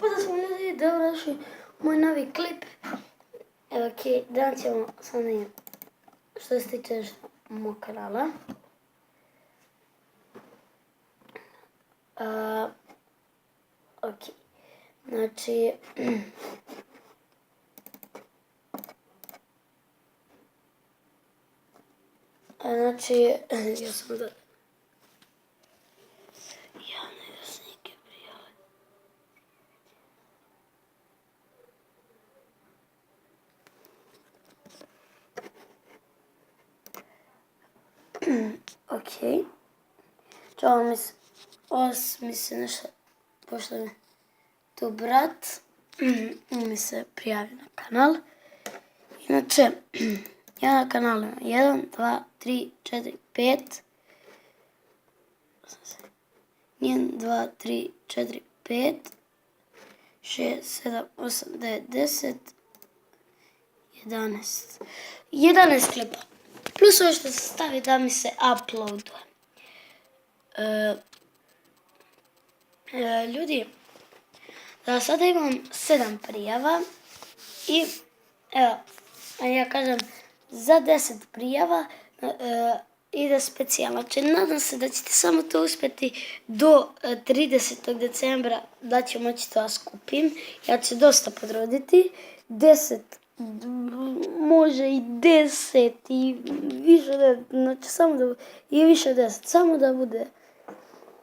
Pozdrav sam ljudi, dobro došli u moj novi klip. Evo ok, danas ćemo sa njim što se tiče mog kanala. Ok, znači... ja sam da... Javne snike prijave. Ok. Čao mi se nešto, pošto je tu brat, mi se prijavi na kanal. Inače, ja na kanalu imam 1, 2, 3, 4, 5. 1, 2, 3, 4, 5, 6, 7, 8, 9, 10, 11. 11 klipa. Plus ovo što se stavi da mi se uploaduje. Ljudi, da sada imam 7 prijava i evo, ja kažem za 10 prijava ide specijalno. Znači, nadam se da ćete samo to uspjeti do 30. decembra da ću moći to skupim. Ja ću dosta podroditi. 10, može i 10 i više, znači samo da bude, i više 10,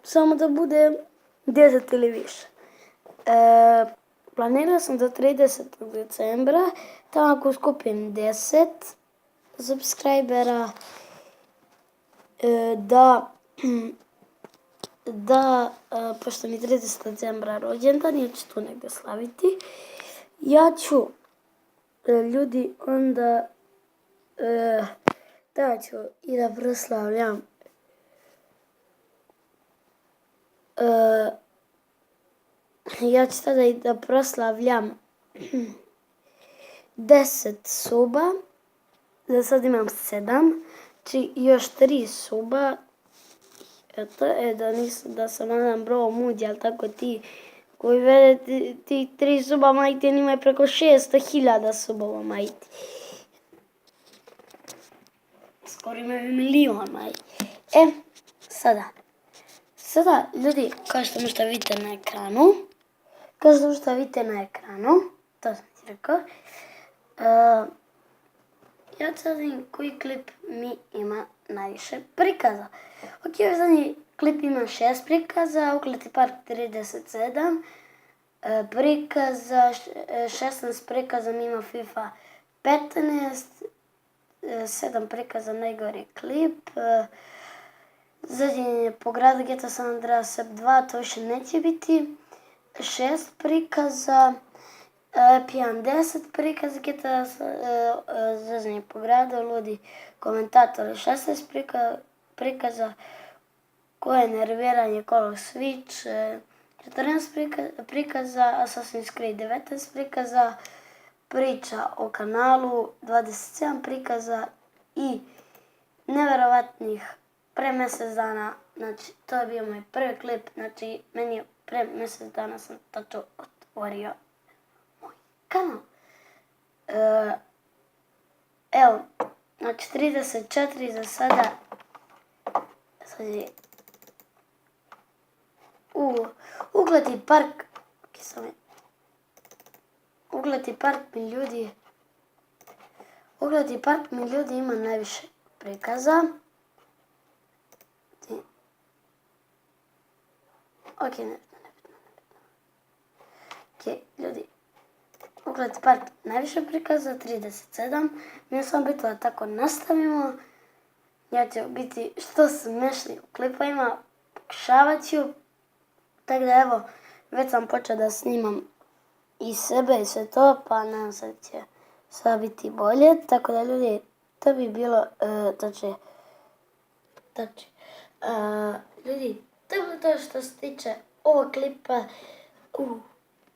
samo da bude 10 ili više. Planirao sam do 30. decembra, tamo ako skupim 10 subscribera, pošto mi 30. decembra rođendan, ja ću tu negdje slaviti, ja ću, ljudi, onda, da ću i da proslavljam ja ću tada i da proslavljam 10 suba, za sad imam 7, znači još 3 suba, eto, da sam nadam bro mudi, ali tako ti koji vede ti 3 suba majti, imaju preko 600.000 subova majti. Skoro imaju milion majti. Sada, ljudi, kao što možete vidjeti na ekranu, to sam ti rekao, ja ću vidim koji klip mi ima najviše prikaza. Ok, zadnji klip ima 6 prikaza, Ukleti park 37 prikaza, 16 prikaza mi ima FIFA 15, 7 prikaza najgori klip, zadnji je po gradu GTA San Andreas 2, to više neće biti, 6 prikaza, Pijan 10 prikaza GTA zadnji po gradu, Ludi komentator 16 prikaza, koje nerviranje Call of Switch 14 prikaza, Assassin's Creed 19 prikaza, priča o kanalu 27 prikaza i nevjerovatnih pre mjesec dana, znači to je bio moj prvi klip, znači meni je pre mjesec dana sam tačno otvorio moj kanal. Evo, znači 34 za sada, sad je Ukleti park, Ukleti park mi ljudi ima najviše prikaza. Ok, nebitno. Ok, ljudi, Ukleti park najviše prikaza, 37. Mi sam bitno da tako nastavimo. Ja ću biti što smešni u klipovima, pokušavat ću. Tako da evo, već sam počeo da snimam i sebe i sve to, pa nadam se da će sve biti bolje. Tako da ljudi, to bi bilo, ljudi, to je bilo to što se tiče ovog klipa.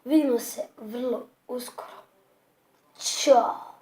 Vidimo se vrlo uskoro. Ćao!